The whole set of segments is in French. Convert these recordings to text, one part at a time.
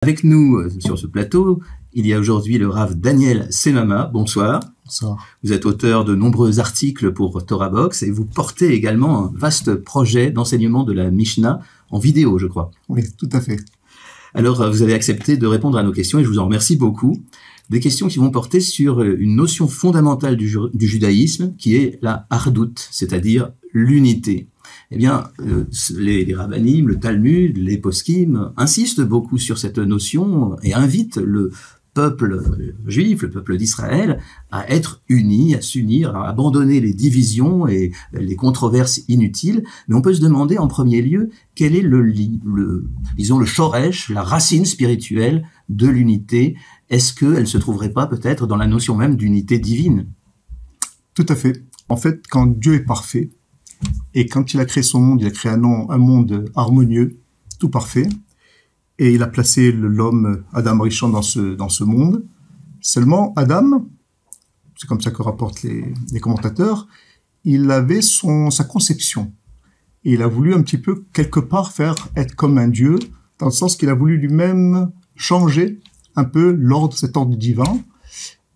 Avec nous sur ce plateau, il y a aujourd'hui le Rav Daniel Semama. Bonsoir. Bonsoir. Vous êtes auteur de nombreux articles pour Torah Box et vous portez également un vaste projet d'enseignement de la Mishnah en vidéo, je crois. Oui, tout à fait. Alors, vous avez accepté de répondre à nos questions et je vous en remercie beaucoup. Des questions qui vont porter sur une notion fondamentale du judaïsme qui est la hardout, c'est-à-dire l'unité. Eh bien, les rabbinim, le Talmud, les poskim insistent beaucoup sur cette notion et invitent le peuple juif, le peuple d'Israël, à être unis, à s'unir, à abandonner les divisions et les controverses inutiles. Mais on peut se demander en premier lieu quel est disons le shoresh, la racine spirituelle de l'unité. Est-ce qu'elle se trouverait pas peut-être dans la notion même d'unité divine? Tout à fait. En fait, quand Dieu est parfait, et quand il a créé son monde, il a créé un monde harmonieux, tout parfait, et il a placé l'homme Adam Rishon dans ce monde. Seulement, Adam, c'est comme ça que rapportent les commentateurs, il avait sa conception. Et il a voulu un petit peu, quelque part, être comme un Dieu, dans le sens qu'il a voulu lui-même changer un peu cet ordre divin.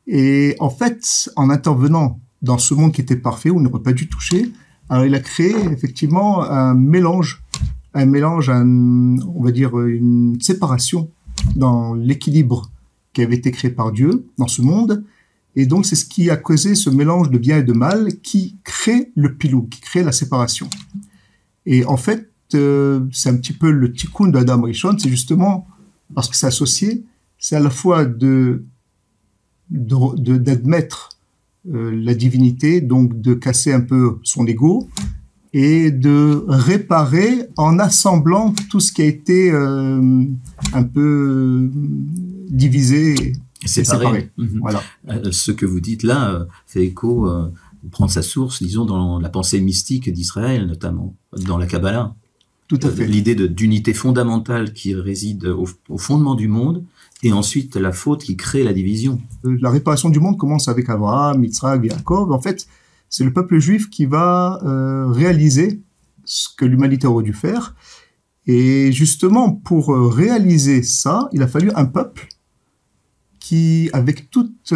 Et en fait, en intervenant dans ce monde qui était parfait, où il n'aurait pas dû toucher, alors il a créé effectivement un mélange, on va dire une séparation dans l'équilibre qui avait été créé par Dieu dans ce monde. Et donc c'est ce qui a causé ce mélange de bien et de mal qui crée le pilou, qui crée la séparation. Et en fait, c'est un petit peu le tikkun d'Adam Rishon, c'est justement parce que c'est associé, c'est à la fois d'admettre la divinité, donc de casser un peu son ego et de réparer en assemblant tout ce qui a été un peu divisé et séparé. Voilà. Ce que vous dites là fait écho, prend sa source, disons, dans la pensée mystique d'Israël, notamment dans la Kabbalah. Tout à fait. L'idée d'unité fondamentale qui réside au fondement du monde, et ensuite la faute qui crée la division. La réparation du monde commence avec Abraham, Yitzhak, Yaakov. En fait, c'est le peuple juif qui va réaliser ce que l'humanité aurait dû faire. Et justement, pour réaliser ça, il a fallu un peuple qui, avec toutes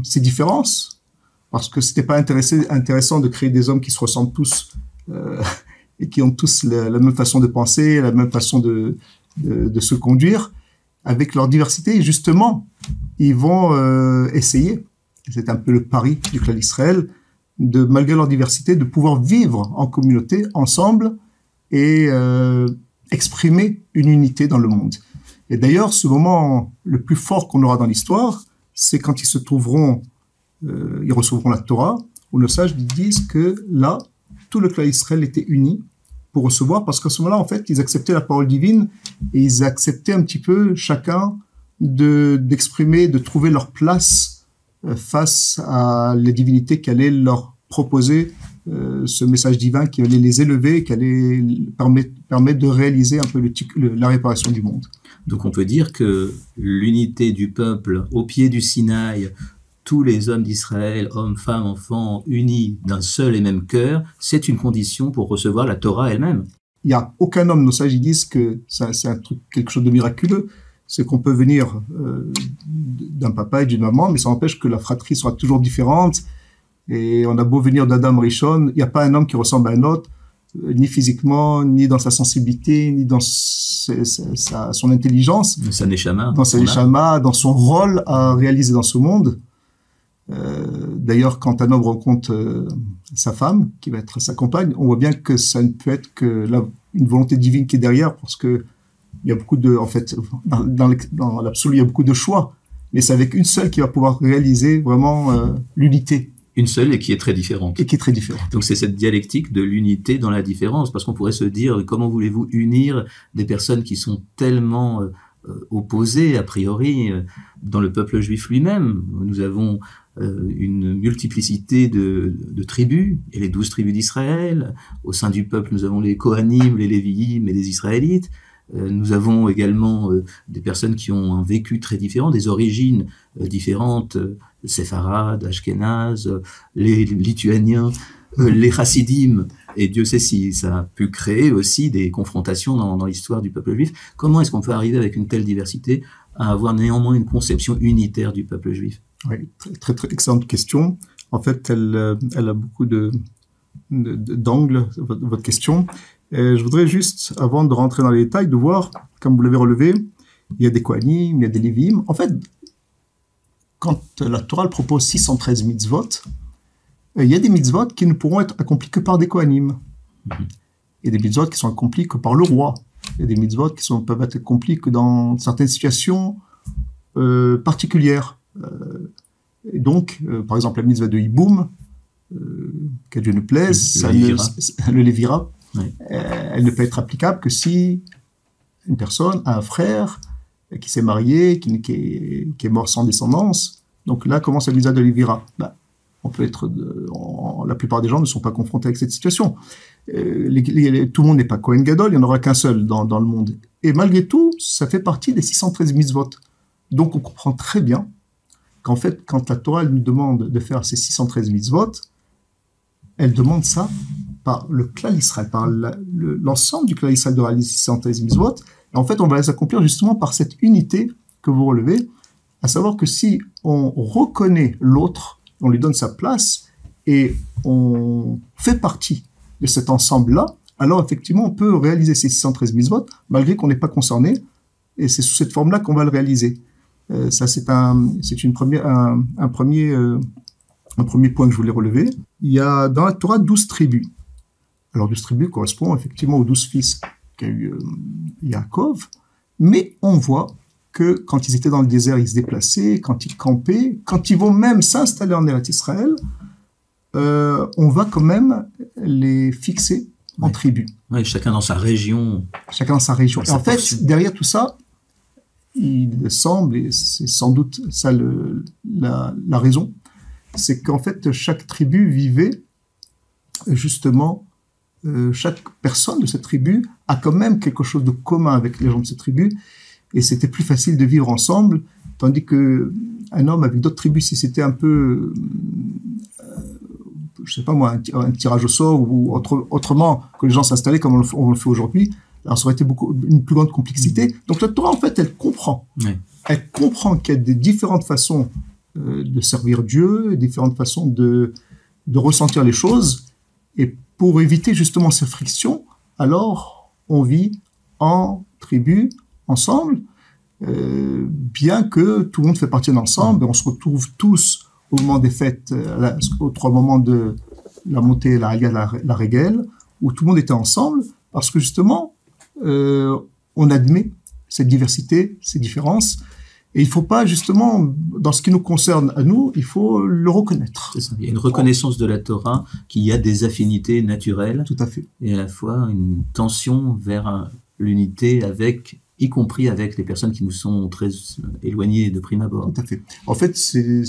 ses différences, parce que c'était pas intéressant de créer des hommes qui se ressemblent tous et qui ont tous la même façon de penser, la même façon de se conduire, avec leur diversité. Et justement, ils vont essayer, c'est un peu le pari du clan d'Israël, malgré leur diversité, de pouvoir vivre en communauté, ensemble, et exprimer une unité dans le monde. Et d'ailleurs, ce moment le plus fort qu'on aura dans l'histoire, c'est quand ils recevront la Torah, où nos sages disent que là, tout le clan d'Israël était uni pour recevoir, parce qu'à ce moment-là, en fait, ils acceptaient la parole divine et ils acceptaient un petit peu chacun d'exprimer, de trouver leur place face à la divinité qui allait leur proposer ce message divin qui allait les élever, qui allait permettre de réaliser un peu la réparation du monde. Donc on peut dire que l'unité du peuple au pied du Sinaï, tous les hommes d'Israël, hommes, femmes, enfants, unis d'un seul et même cœur, c'est une condition pour recevoir la Torah elle-même. Il n'y a aucun homme, nos sages, ils disent que c'est quelque chose de miraculeux. C'est qu'on peut venir d'un papa et d'une maman, mais ça empêche que la fratrie soit toujours différente. Et on a beau venir d'Adam Rishon, il n'y a pas un homme qui ressemble à un autre, ni physiquement, ni dans sa sensibilité, ni dans son intelligence. Dans sa neshama. Dans sa neshama, dans son rôle à réaliser dans ce monde. D'ailleurs, quand un homme rencontre sa femme, qui va être sa compagne, on voit bien que ça ne peut être que une volonté divine qui est derrière, parce que il y a beaucoup en fait, dans l'absolu, il y a beaucoup de choix, mais c'est avec une seule qui va pouvoir réaliser vraiment l'unité. Une seule et qui est très différente. Et qui est très différente. Donc c'est cette dialectique de l'unité dans la différence, parce qu'on pourrait se dire, comment voulez-vous unir des personnes qui sont tellement opposées, a priori, dans le peuple juif lui-même? Nous avons une multiplicité de tribus, et les 12 tribus d'Israël. Au sein du peuple, nous avons les Kohanim, les Léviim et les Israélites. Nous avons également des personnes qui ont un vécu très différent, des origines différentes, séfarades, ashkénazes, les Lituaniens, les chassidim, et Dieu sait si ça a pu créer aussi des confrontations dans l'histoire du peuple juif. Comment est-ce qu'on peut arriver avec une telle diversité à avoir néanmoins une conception unitaire du peuple juif? Oui, très, très excellente question. En fait, elle a beaucoup d'angles, votre question. Et je voudrais juste, avant de rentrer dans les détails, de voir, comme vous l'avez relevé, il y a des Kohanim, il y a des Lévim. En fait, quand la Torah propose 613 mitzvot, il y a des mitzvot qui ne pourront être accomplis que par des Kohanim. Il y a des mitzvot qui sont accomplis que par le roi. Il y a des mitzvot qui peuvent être accomplis que dans certaines situations particulières. Et donc, par exemple, la mitzvah de Hiboum, qu'à Dieu ne plaise, le Lévira, oui. Elle ne peut être applicable que si une personne a un frère qui s'est marié, qui est mort sans descendance. Donc là commence la mitzvah de Lévira. On peut être, la plupart des gens ne sont pas confrontés avec cette situation. Tout le monde n'est pas Kohen Gadol, il n'y en aura qu'un seul dans le monde. Et malgré tout, ça fait partie des 613 mitzvot. Donc on comprend très bien qu'en fait, quand la Torah nous demande de faire ces 613 mitzvot, elle demande ça par le Klal Israël, par l'ensemble du Klal Israël de réaliser 613 mitzvot. Et en fait, on va les accomplir justement par cette unité que vous relevez, à savoir que si on reconnaît l'autre, on lui donne sa place et on fait partie de cet ensemble-là, alors effectivement, on peut réaliser ces 613 mitzvot, malgré qu'on n'est pas concerné, et c'est sous cette forme-là qu'on va le réaliser. Ça, c'est un premier point que je voulais relever. Il y a dans la Torah 12 tribus. Alors 12 tribus correspondent effectivement aux 12 fils qu'a eu Yaakov, mais on voit que quand ils étaient dans le désert, ils se déplaçaient, quand ils campaient, quand ils vont même s'installer en Eretz Israël, on va quand même les fixer en tribus. Oui, chacun dans sa région. Chacun dans sa région. Et en fait, derrière tout ça, il semble, et c'est sans doute ça la raison, c'est qu'en fait, chaque tribu vivait justement, chaque personne de cette tribu a quand même quelque chose de commun avec les gens de cette tribu, et c'était plus facile de vivre ensemble, tandis que un homme avec d'autres tribus, si c'était un peu, je sais pas moi, un tirage au sort, ou autrement que les gens s'installaient comme on le fait aujourd'hui, alors ça aurait été une plus grande complexité. Donc la Torah, en fait, elle comprend. Oui. Elle comprend qu'il y a des différentes façons de servir Dieu, différentes façons de ressentir les choses. Et pour éviter justement ces frictions, alors on vit en tribu, ensemble, bien que tout le monde fait partie d'un ensemble. On se retrouve tous au moment des fêtes, aux 3 moments de la montée, la Aliyah, la Régel, où tout le monde était ensemble, parce que justement, on admet cette diversité, ces différences, et il ne faut pas justement, dans ce qui nous concerne à nous, il faut le reconnaître. C'est ça. Il y a une reconnaissance de la Torah qu'il y a des affinités naturelles. Tout à fait. Et à la fois une tension vers l'unité y compris avec les personnes qui nous sont très éloignées de prime abord. Tout à fait. En fait, ces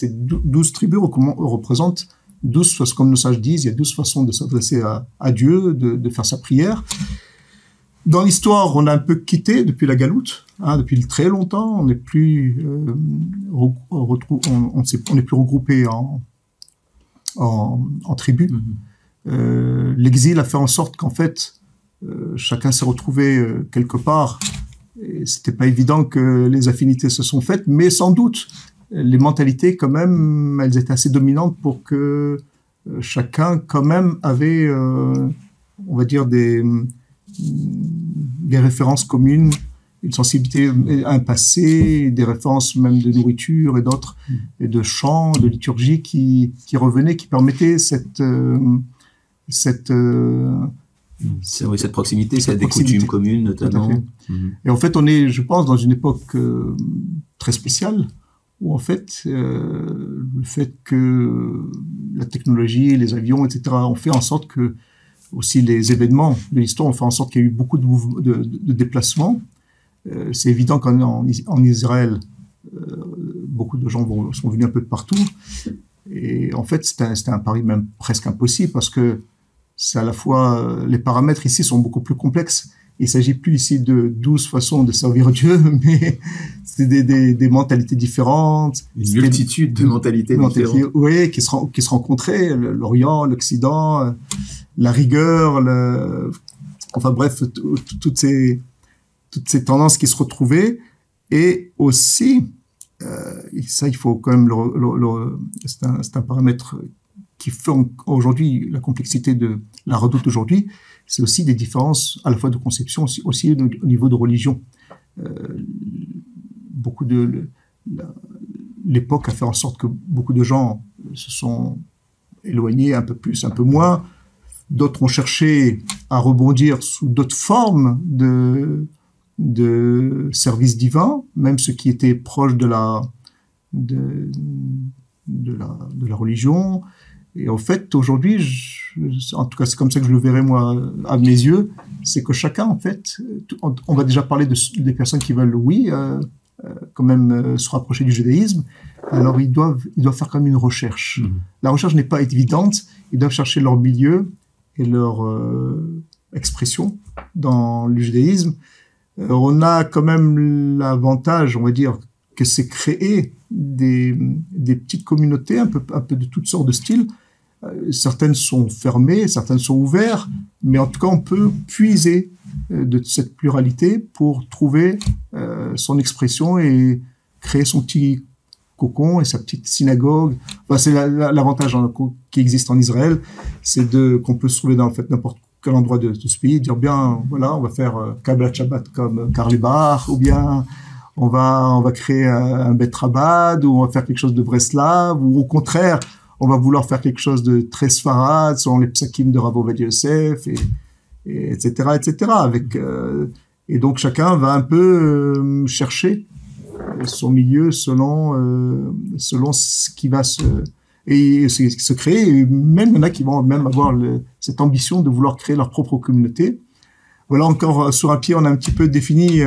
12 tribus représentent 12, comme nos sages disent, il y a 12 façons de s'adresser à Dieu, de faire sa prière. Dans l'histoire, on a un peu quitté depuis la galoute, depuis très longtemps. On n'est plus regroupé en tribus. L'exil a fait en sorte qu'en fait, chacun s'est retrouvé quelque part. Et c'était pas évident que les affinités se sont faites, mais sans doute les mentalités quand même, elles étaient assez dominantes pour que chacun quand même avait, on va dire, des références communes, une sensibilité, un passé, des références même de nourriture et d'autres, et de chants, de liturgie qui revenaient, qui permettaient cette proximité, c'est des coutumes communes notamment. Et en fait, on est, je pense, dans une époque très spéciale, où en fait, le fait que la technologie, les avions, etc., ont fait en sorte que aussi les événements de l'histoire ont fait en sorte qu'il y a eu beaucoup de déplacements. C'est évident qu'en Israël, beaucoup de gens sont venus un peu de partout. Et en fait, c'était un pari même presque impossible parce que c'est à la fois, les paramètres ici sont beaucoup plus complexes Il s'agit plus ici de 12 façons de servir Dieu, mais c'est des mentalités différentes. Une multitude de mentalités différentes. Oui, qui se rencontraient, l'Orient, l'Occident, la rigueur, enfin bref, toutes ces tendances qui se retrouvaient. Et aussi, et ça, il faut quand même c'est un paramètre qui fait aujourd'hui la complexité de la Redoute aujourd'hui, c'est aussi des différences à la fois de conception, aussi au niveau de religion. L'époque a fait en sorte que beaucoup de gens se sont éloignés un peu plus, un peu moins. D'autres ont cherché à rebondir sous d'autres formes de services divins, même ceux qui étaient proches de la religion. Et en fait, aujourd'hui, en tout cas, c'est comme ça que je le verrais, moi, à mes yeux, c'est que chacun, en fait, on va déjà parler des personnes qui veulent, oui, quand même se rapprocher du judaïsme, alors ils doivent faire quand même une recherche. La recherche n'est pas évidente, ils doivent chercher leur milieu et leur expression dans le judaïsme. On a quand même l'avantage, on va dire, que c'est créer des petites communautés un peu de toutes sortes de styles. Certaines sont fermées, certaines sont ouvertes, mais en tout cas, on peut puiser de cette pluralité pour trouver son expression et créer son petit cocon et sa petite synagogue. Enfin, c'est l'avantage qui existe en Israël, c'est qu'on peut se trouver dans n'importe quel endroit de ce pays, dire bien, voilà, on va faire Kabbalat Shabbat comme Karl Barth, ou bien on va créer un Bet Rabad, ou on va faire quelque chose de Breslav, ou au contraire, on va vouloir faire quelque chose de très sfarad, selon les psakim de Rav Ovadia Yosef, et etc., etc. Et donc chacun va un peu chercher son milieu selon ce qui va se créer. Et même il y en a qui vont même avoir cette ambition de vouloir créer leur propre communauté. Voilà, encore sur un pied, on a un petit peu défini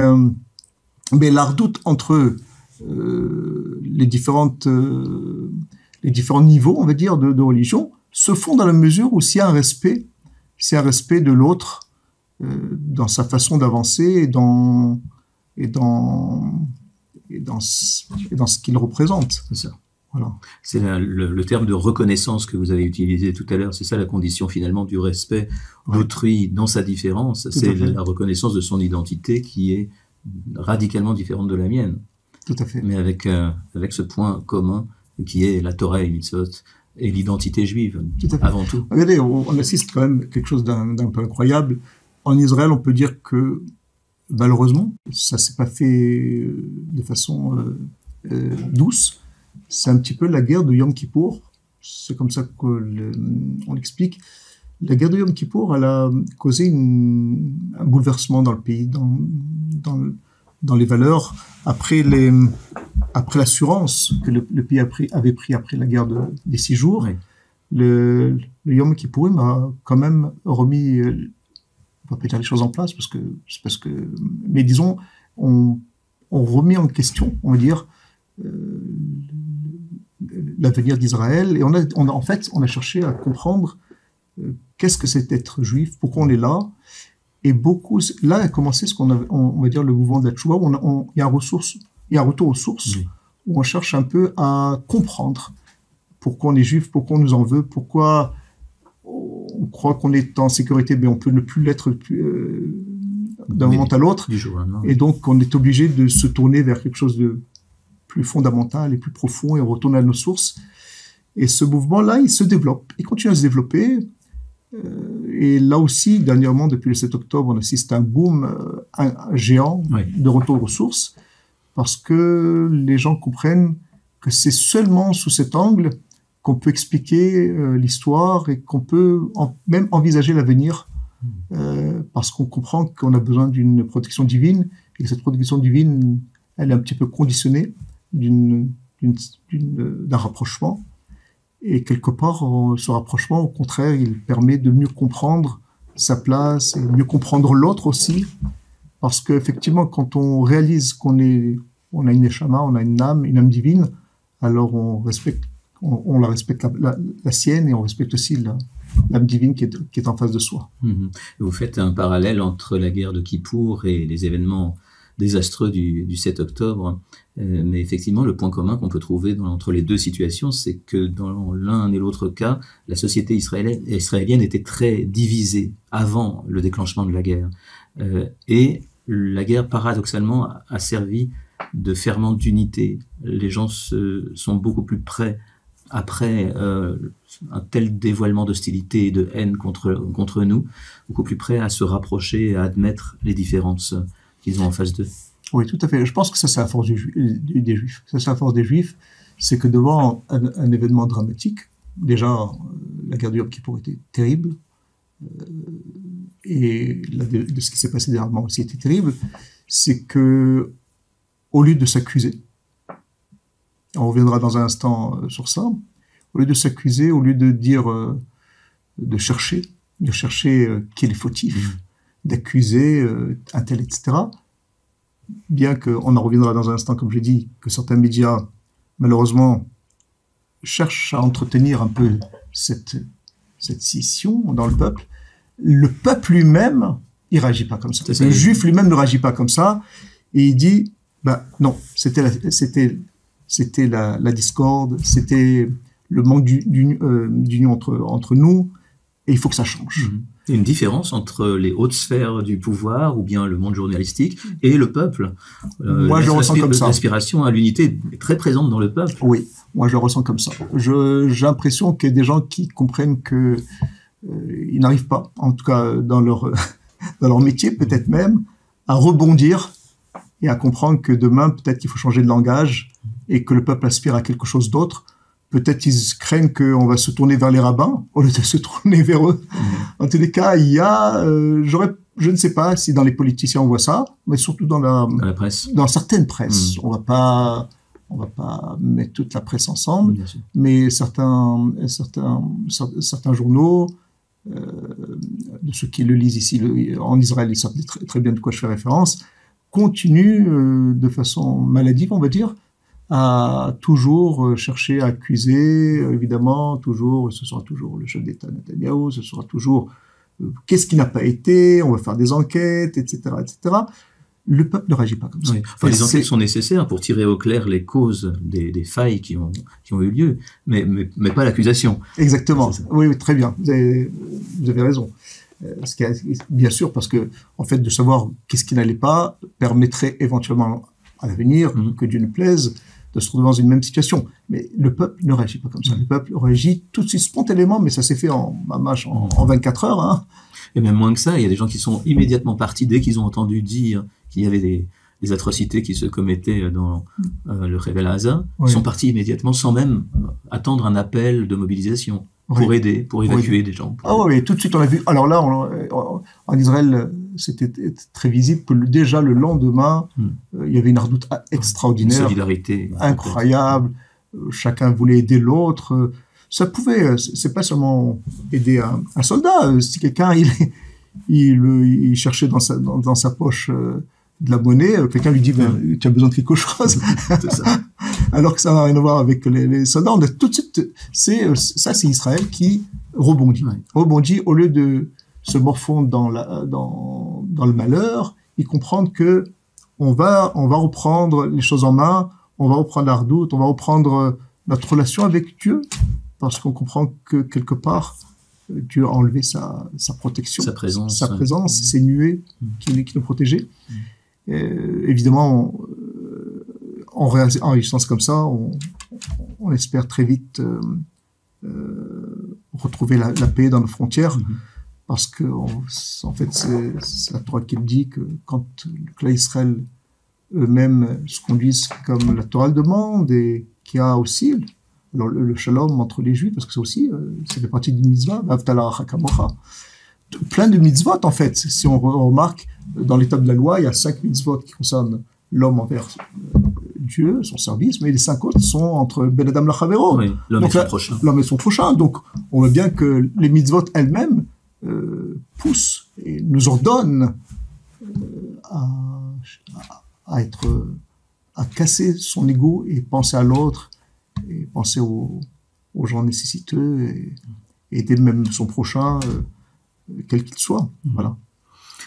mais la redoute entre les différents niveaux, on va dire, de religion, se font dans la mesure où s'il y a un respect de l'autre dans sa façon d'avancer et dans ce qu'il représente. C'est ça. Voilà. C'est le terme de reconnaissance que vous avez utilisé tout à l'heure. C'est ça la condition finalement du respect d'autrui dans sa différence. C'est la reconnaissance de son identité qui est radicalement différente de la mienne. Tout à fait. Mais avec ce point commun qui est la Torah et les mitzvot et l'identité juive, avant tout. Regardez, on assiste quand même à quelque chose d'un peu incroyable. En Israël, on peut dire que, malheureusement, ça s'est pas fait de façon douce. C'est un petit peu la guerre de Yom Kippour. C'est comme ça qu'on l'explique. La guerre de Yom Kippour, elle a causé un bouleversement dans le pays, dans les valeurs, après l'assurance que le pays avait pris après la guerre des 6 jours. Oui. Le Yom Kippourim a quand même remis, on va pas dire les choses en place, mais disons, on remis en question, on va dire, l'avenir d'Israël, et on a cherché à comprendre qu'est-ce que c'est d'être juif, pourquoi on est là. Et là a commencé on va dire le mouvement de la Tchouva, où il y a un retour aux sources, oui, où on cherche un peu à comprendre pourquoi on est juif, pourquoi on nous en veut, pourquoi on croit qu'on est en sécurité, mais on peut ne plus l'être d'un moment à l'autre. Et donc on est obligé de se tourner vers quelque chose de plus fondamental et plus profond, et on retourne à nos sources. Et ce mouvement-là, il se développe, il continue à se développer. Et là aussi, dernièrement, depuis le 7 octobre, on assiste à un boom un géant, oui, de retour aux sources, parce que les gens comprennent que c'est seulement sous cet angle qu'on peut expliquer l'histoire et qu'on peut même envisager l'avenir, parce qu'on comprend qu'on a besoin d'une protection divine, et que cette protection divine, elle est un petit peu conditionnée d'un rapprochement. Et quelque part, ce rapprochement, au contraire, il permet de mieux comprendre sa place et mieux comprendre l'autre aussi. Parce qu'effectivement, quand on réalise qu'on a une neshama, on a une âme divine, alors on la respecte la sienne, et on respecte aussi l'âme divine qui est en face de soi. Vous faites un parallèle entre la guerre de Kippour et les événements désastreux du 7 octobre. Mais effectivement, le point commun qu'on peut trouver entre les deux situations, c'est que dans l'un et l'autre cas, la société israélienne était très divisée avant le déclenchement de la guerre. Et la guerre, paradoxalement, a servi de ferment d'unité. Les gens sont beaucoup plus prêts, après un tel dévoilement d'hostilité et de haine contre nous, beaucoup plus prêts à se rapprocher et à admettre les différences qu'ils ont en face d'eux. Oui, tout à fait. Je pense que ça, c'est la force des Juifs. Ça, c'est la force des Juifs, c'est que devant un événement dramatique, déjà, la guerre du Yom Kippour était terrible, et de ce qui s'est passé dernièrement aussi était terrible, c'est que, au lieu de s'accuser, on reviendra dans un instant sur ça, au lieu de s'accuser, au lieu de dire, de chercher qui est le fautif, d'accuser un tel, etc., bien qu'on en reviendra dans un instant, comme j'ai dit, que certains médias, malheureusement, cherchent à entretenir un peu cette scission dans le peuple lui-même, il ne réagit pas comme ça. Le juif lui-même ne réagit pas comme ça, et il dit, non, c'était la discorde, c'était le manque d'union entre nous, et il faut que ça change. Il y a une différence entre les hautes sphères du pouvoir ou bien le monde journalistique et le peuple. Moi, je le ressens comme ça. L'aspiration à l'unité est très présente dans le peuple. Oui, moi, je le ressens comme ça. J'ai l'impression qu'il y a des gens qui comprennent que ils n'arrivent pas, en tout cas dans leur métier, peut-être même, à rebondir et à comprendre que demain, peut-être qu'il faut changer de langage et que le peuple aspire à quelque chose d'autre. Peut-être ils craignent qu'on va se tourner vers les rabbins au lieu de se tourner vers eux. En tous les cas, il y a, je ne sais pas si dans les politiciens on voit ça, mais surtout dans la presse, dans certaines presses. On va pas mettre toute la presse ensemble, mais certains journaux, de ceux qui le lisent ici en Israël, ils savent très, très bien de quoi je fais référence, continuent de façon maladive, on va dire, à toujours chercher à accuser, évidemment, ce sera toujours le chef d'État Netanyahou, ce sera toujours qu'est-ce qui n'a pas été, on va faire des enquêtes, etc., etc. Le peuple ne réagit pas comme ça. Oui. Enfin, les enquêtes sont nécessaires pour tirer au clair les causes des failles qui ont eu lieu, mais pas l'accusation. Exactement. Oui, très bien. Vous avez raison. Bien sûr, parce que en fait, de savoir qu'est-ce qui n'allait pas permettrait éventuellement à l'avenir, que Dieu nous plaise, de se retrouver dans une même situation. Mais le peuple ne réagit pas comme ça. Le peuple réagit tout de suite spontanément, mais ça s'est fait en 24 heures. Hein. Et même moins que ça, il y a des gens qui sont immédiatement partis dès qu'ils ont entendu dire qu'il y avait des atrocités qui se commettaient dans le Rével à Haza. Ils sont partis immédiatement sans même attendre un appel de mobilisation pour aider, pour évacuer des gens. Ah oui, tout de suite on a vu. Alors là, en Israël, c'était très visible que déjà le lendemain, il y avait une ardoute extraordinaire, une solidarité incroyable. Chacun voulait aider l'autre. Ça pouvait, c'est pas seulement aider un soldat. Si quelqu'un il cherchait dans sa poche de la monnaie, quelqu'un lui dit tu as besoin de quelque chose. C'est ça. Alors que ça n'a rien à voir avec les soldats. On a tout de suite, c'est Israël qui rebondit. Rebondit au lieu de se morfondre dans le malheur, ils comprennent que on va reprendre les choses en main, on va reprendre la redoute, on va reprendre notre relation avec Dieu, parce qu'on comprend que quelque part, Dieu a enlevé sa protection, sa présence, ses nuées qui nous protégeaient. Évidemment, en réagissant comme ça, on espère très vite retrouver la paix dans nos frontières, parce que en fait, c'est la Torah qui le dit que quand les Israël eux-mêmes se conduisent comme la Torah le demande, et qu'il y a aussi le shalom entre les Juifs, parce que ça aussi, ça fait partie du mitzvah, plein de mitzvot en fait. Si on remarque, dans l'état de la loi, il y a 5 mitzvot qui concernent l'homme envers Dieu, son service, mais les 5 autres sont entre Ben Adam Lachavero. Oui, l'homme et son prochain. L'homme et son prochain. Donc, on voit bien que les mitzvot elles-mêmes poussent et nous ordonnent à casser son ego et penser à l'autre, et penser aux gens nécessiteux, aider même son prochain, quel qu'il soit. Voilà.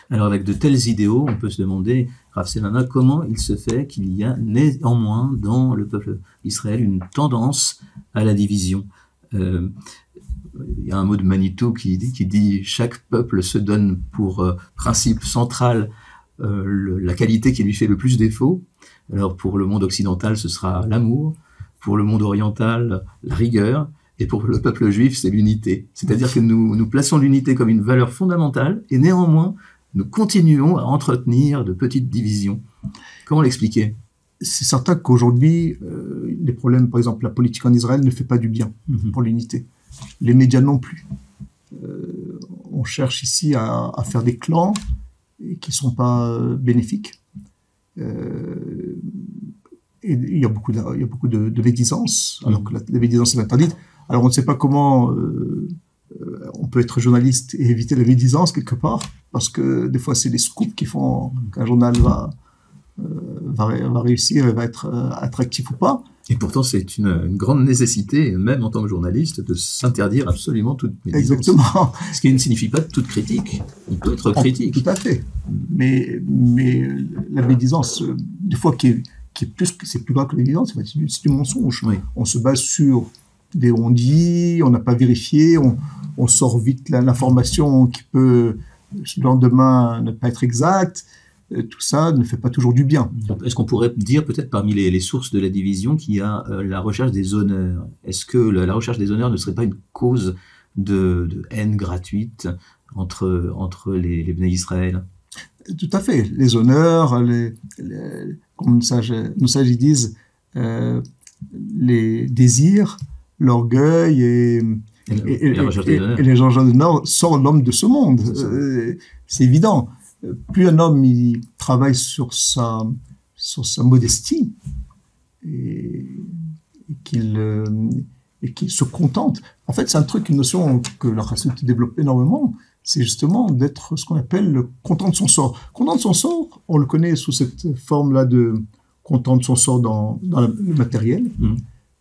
Alors avec de tels idéaux, on peut se demander, Rav Selama, comment il se fait qu'il y a néanmoins dans le peuple d'Israël une tendance à la division. Il y a un mot de Manitou qui dit chaque peuple se donne pour principe central la qualité qui lui fait le plus défaut. Alors pour le monde occidental, ce sera l'amour, pour le monde oriental, la rigueur, et pour le peuple juif, c'est l'unité. C'est-à-dire que nous plaçons l'unité comme une valeur fondamentale, et néanmoins, nous continuons à entretenir de petites divisions. Comment l'expliquer? C'est certain qu'aujourd'hui, les problèmes, par exemple, la politique en Israël ne fait pas du bien pour l'unité. Les médias non plus. On cherche ici à faire des clans qui ne sont pas bénéfiques. Et il y a beaucoup de médisance, alors que la médisance est interdite. Alors on ne sait pas comment on peut être journaliste et éviter la médisance quelque part, parce que des fois c'est les scoops qui font qu'un journal va réussir et va être attractif ou pas. Et pourtant, c'est une grande nécessité, même en tant que journaliste, de s'interdire absolument toute médisance. Exactement. Ce qui ne signifie pas toute critique. On peut être critique. Tout à fait. Mais la médisance, des fois, c'est plus grave que la médisance, c'est du mensonge. Oui. On se base sur des on-dit, on n'a pas vérifié, on sort vite l'information qui peut, le lendemain, ne pas être exacte. Tout ça ne fait pas toujours du bien. Est-ce qu'on pourrait dire peut-être parmi les sources de la division qu'il y a la recherche des honneurs? Est-ce que la recherche des honneurs ne serait pas une cause de haine gratuite entre les Bnei Israël? Tout à fait. Les honneurs, comme nos sages ils disent, les désirs, l'orgueil et les recherches d'honneur sortent l'homme de ce monde. C'est évident. Plus un homme il travaille sur sa modestie et qu'il se contente. En fait, c'est un truc, une notion que la Chassidut développe énormément, c'est justement d'être ce qu'on appelle content de son sort. Content de son sort, on le connaît sous cette forme-là de content de son sort dans le matériel,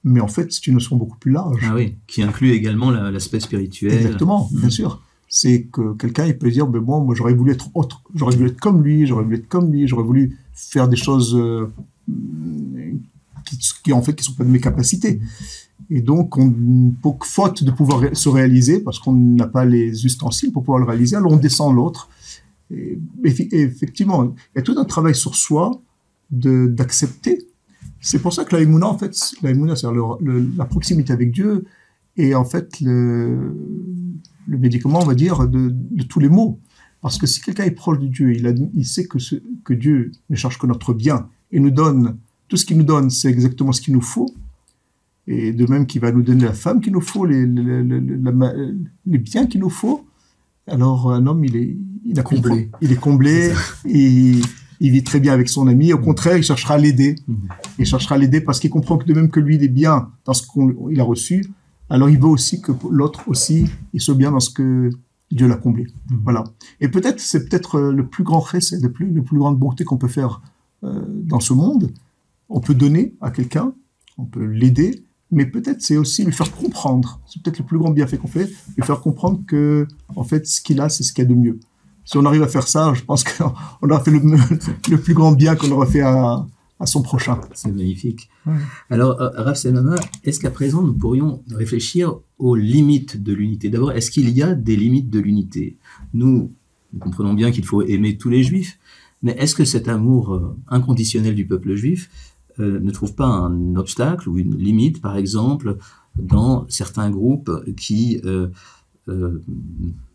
mais en fait, c'est une notion beaucoup plus large. Ah oui, qui inclut également l'aspect spirituel. Exactement, bien sûr. C'est que quelqu'un, il peut dire, ben bon, moi, j'aurais voulu être autre, j'aurais voulu être comme lui, j'aurais voulu faire des choses qui en fait, qui sont pas de mes capacités. Et donc, pour faute de pouvoir se réaliser, parce qu'on n'a pas les ustensiles pour pouvoir le réaliser, alors on descend l'autre. Et effectivement, il y a tout un travail sur soi d'accepter. C'est pour ça que la Emouna, en fait, c'est-à-dire la proximité avec Dieu, est en fait le médicament, on va dire, de tous les maux. Parce que si quelqu'un est proche de Dieu, il sait que Dieu ne cherche que notre bien et nous donne, tout ce qu'il nous donne, c'est exactement ce qu'il nous faut. Et de même qu'il va nous donner la femme qu'il nous faut, les biens qu'il nous faut. Alors un homme, il est comblé. Il est comblé et il vit très bien avec son ami. Au contraire, il cherchera à l'aider. Il cherchera à l'aider parce qu'il comprend que de même que lui, il est bien dans ce qu'il a reçu, alors il veut aussi que l'autre aussi, il soit bien dans ce que Dieu l'a comblé. Voilà. Et c'est peut-être le plus grand chesed, le plus grande bonté qu'on peut faire dans ce monde. On peut donner à quelqu'un, on peut l'aider, mais peut-être c'est aussi lui faire comprendre. C'est peut-être le plus grand bienfait qu'on fait, lui faire comprendre que, en fait, ce qu'il a, c'est ce qu'il y a de mieux. Si on arrive à faire ça, je pense qu'on aura fait le plus grand bien qu'on aura fait à son prochain. C'est magnifique. Ouais. Alors, Rav Selama, est-ce qu'à présent nous pourrions réfléchir aux limites de l'unité? D'abord, est-ce qu'il y a des limites de l'unité? Nous comprenons bien qu'il faut aimer tous les juifs, mais est-ce que cet amour inconditionnel du peuple juif ne trouve pas un obstacle ou une limite, par exemple, dans certains groupes qui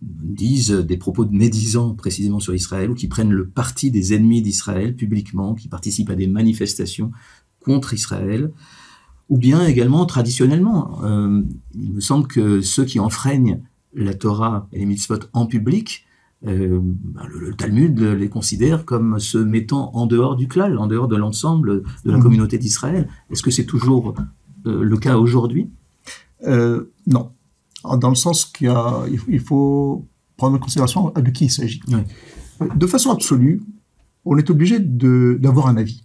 disent des propos médisants précisément sur Israël ou qui prennent le parti des ennemis d'Israël publiquement, qui participent à des manifestations contre Israël, ou bien également traditionnellement. Il me semble que ceux qui enfreignent la Torah et les mitzvot en public, le Talmud les considère comme se mettant en dehors du klal, en dehors de l'ensemble de la communauté d'Israël. Est-ce que c'est toujours le cas aujourd'hui? Non. Dans le sens qu'il faut prendre en considération de qui il s'agit. Oui. De façon absolue, on est obligé d'avoir un avis.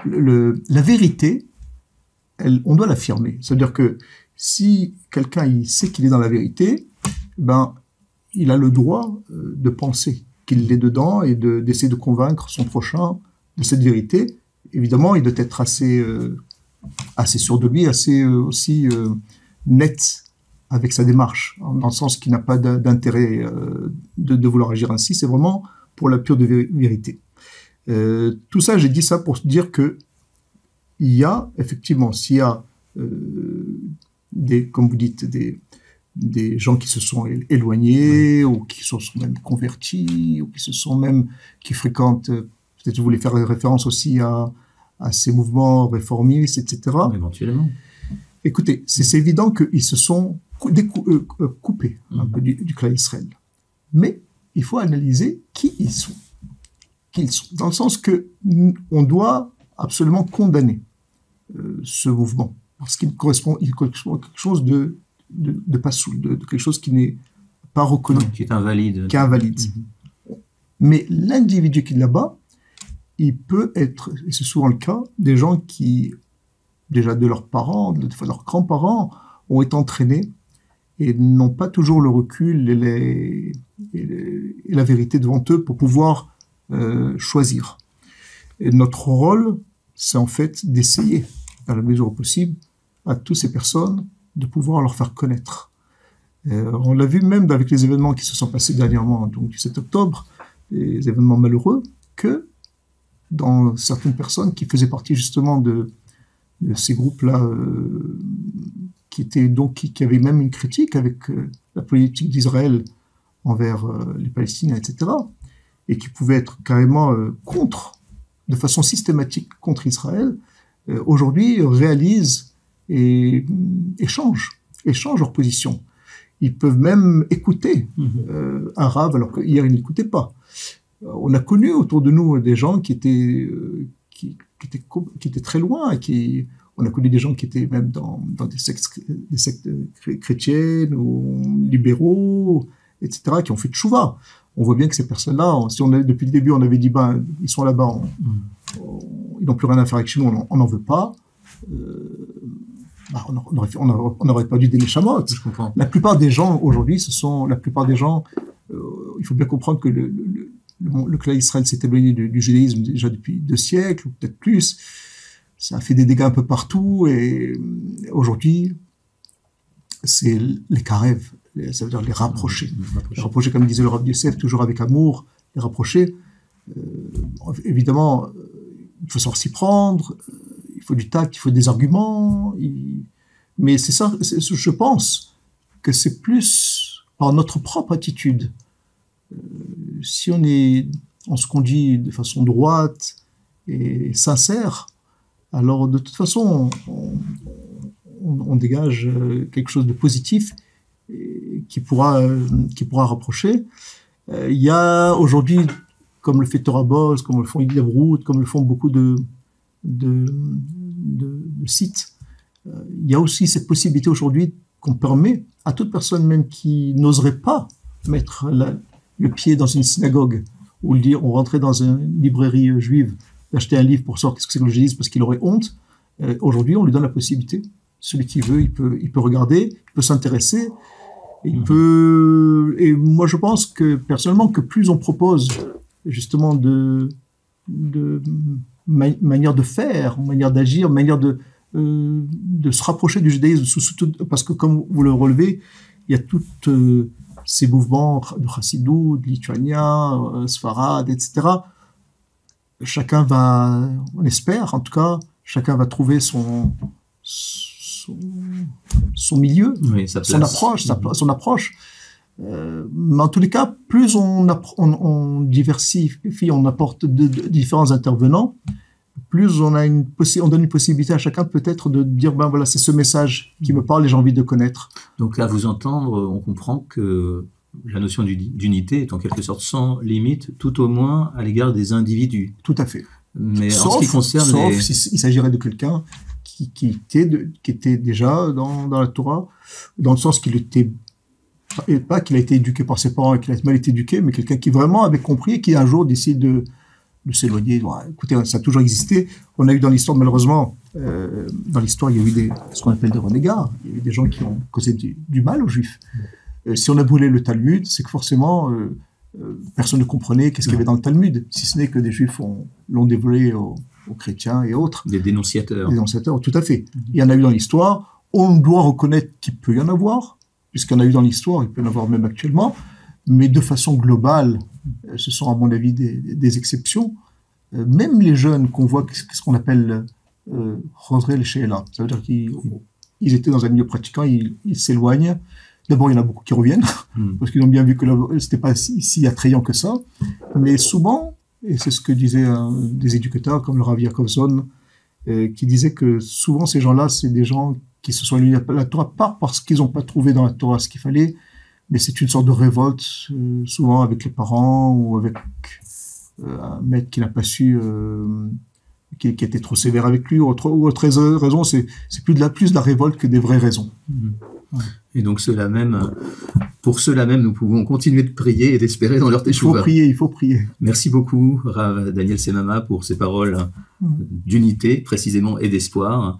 La vérité, on doit l'affirmer. C'est-à-dire que si quelqu'un il sait qu'il est dans la vérité, ben, il a le droit de penser qu'il est dedans et d'essayer de convaincre son prochain de cette vérité. Évidemment, il doit être assez sûr de lui, assez aussi net avec sa démarche, dans le sens qu'il n'a pas d'intérêt de vouloir agir ainsi. C'est vraiment pour la pure de vérité. Tout ça, j'ai dit ça pour dire que il y a, effectivement, s'il y a comme vous dites, des gens qui se sont éloignés, ou qui se sont même convertis, ou qui fréquentent, peut-être je voulais faire référence aussi à ces mouvements réformistes, etc. Éventuellement. Écoutez, c'est évident qu'ils se sont coupés un peu du clan Israël. Mais il faut analyser qui ils sont. Dans le sens que on doit absolument condamner ce mouvement, parce qu'il correspond à quelque chose de passoul, de quelque chose qui n'est pas reconnu. Qui est invalide. Mais l'individu qui est là-bas, il peut être, et c'est souvent le cas, des gens qui, déjà de leurs parents, de leurs grands-parents, ont été entraînés et n'ont pas toujours le recul et la vérité devant eux pour pouvoir choisir. Et notre rôle, c'est en fait d'essayer, à la mesure possible, à toutes ces personnes, de pouvoir leur faire connaître. On l'a vu même avec les événements qui se sont passés dernièrement, donc du 7 octobre, les événements malheureux, que dans certaines personnes qui faisaient partie justement de ces groupes-là, qui avaient même une critique avec la politique d'Israël envers les Palestiniens, etc., et qui pouvaient être carrément de façon systématique contre Israël, aujourd'hui réalisent et changent leur position. Ils peuvent même écouter arabe, alors qu'hier ils n'écoutaient pas. On a connu autour de nous des gens qui étaient très loin, on a connu des gens qui étaient même dans des sectes chrétiennes ou libéraux, etc., qui ont fait tchouva. On voit bien que ces personnes-là, si depuis le début on avait dit ils sont là-bas, ils n'ont plus rien à faire avec chez nous, on n'en veut pas. On aurait pas dû des Neshamot. La plupart des gens aujourd'hui, il faut bien comprendre que le clan Israël s'est éloigné du judaïsme déjà depuis 2 siècles, ou peut-être plus. Ça a fait des dégâts un peu partout, et aujourd'hui, c'est les karev, ça veut dire les rapprocher. Les rapprocher, comme disait le Rav Yosef, toujours avec amour, les rapprocher. Évidemment, il faut savoir s'y prendre, il faut du tact, il faut des arguments, mais c'est ça, je pense que c'est plus par notre propre attitude. Si on se conduit de façon droite et sincère, alors de toute façon, on dégage quelque chose de positif qui pourra rapprocher. Il y a aujourd'hui, comme le fait Torah Boss, comme le font Idabrout, comme le font beaucoup de sites, il y a aussi cette possibilité aujourd'hui qu'on permet à toute personne même qui n'oserait pas mettre le pied dans une synagogue ou on rentrait dans une librairie juive, d'acheter un livre pour savoir qu'est-ce que c'est que le judaïsme parce qu'il aurait honte. Aujourd'hui, on lui donne la possibilité. Celui qui veut, il peut regarder, il peut s'intéresser. Et moi, je pense que, personnellement, que plus on propose, justement, de manière de faire, manière d'agir, manière de se rapprocher du judaïsme, parce que, comme vous le relevez, il y a toutes ces mouvements de Chassidut, de lituanien, Sfarad, etc. Chacun va, on espère, en tout cas, chacun va trouver son milieu, oui, son approche. Mais en tous les cas, plus on diversifie, on apporte de différents intervenants, plus on donne une possibilité à chacun peut-être de dire voilà, c'est ce message qui me parle et j'ai envie de connaître. Donc là, à vous entendre, on comprend que la notion d'unité est en quelque sorte sans limite, tout au moins à l'égard des individus. Tout à fait. Mais en ce qui concerne s'il s'agirait de quelqu'un qui était déjà dans la Torah, dans le sens qu'il était, et pas qu'il a été éduqué par ses parents et qu'il a mal été éduqué, mais quelqu'un qui vraiment avait compris et qui un jour décide de s'éloigner. Écoutez, ça a toujours existé. On a eu dans l'histoire, malheureusement, dans l'histoire, il y a eu ce qu'on appelle des renégats. Il y a eu des gens qui ont causé du mal aux Juifs. Si on a brûlé le Talmud, c'est que forcément, personne ne comprenait qu'est-ce qu'il y avait dans le Talmud, si ce n'est que des Juifs l'ont dévoilé aux chrétiens et autres. Des dénonciateurs. Des dénonciateurs, tout à fait. Il y en a eu dans l'histoire. On doit reconnaître qu'il peut y en avoir, puisqu'il y en a eu dans l'histoire, il peut y en avoir même actuellement, mais de façon globale, ce sont à mon avis des exceptions. Même les jeunes qu'on voit, ce qu'on appelle Chosrei l'Sheila, ça veut dire qu'ils étaient dans un milieu pratiquant, ils s'éloignent. D'abord, il y en a beaucoup qui reviennent, parce qu'ils ont bien vu que c'était pas si attrayant que ça. Mais souvent, et c'est ce que disaient des éducateurs comme le Rav Yakovson, qui disaient que souvent ces gens-là, c'est des gens qui se sont éloignés de la Torah, pas parce qu'ils n'ont pas trouvé dans la Torah ce qu'il fallait, mais c'est une sorte de révolte, souvent avec les parents ou avec un maître qui n'a pas su, qui était trop sévère avec lui, ou autre raison, c'est plus de la révolte que des vraies raisons. Et donc pour cela même, nous pouvons continuer de prier et d'espérer dans leur teshuva. Il faut prier. Merci beaucoup, Rav Daniel Semama, pour ces paroles d'unité, précisément, et d'espoir.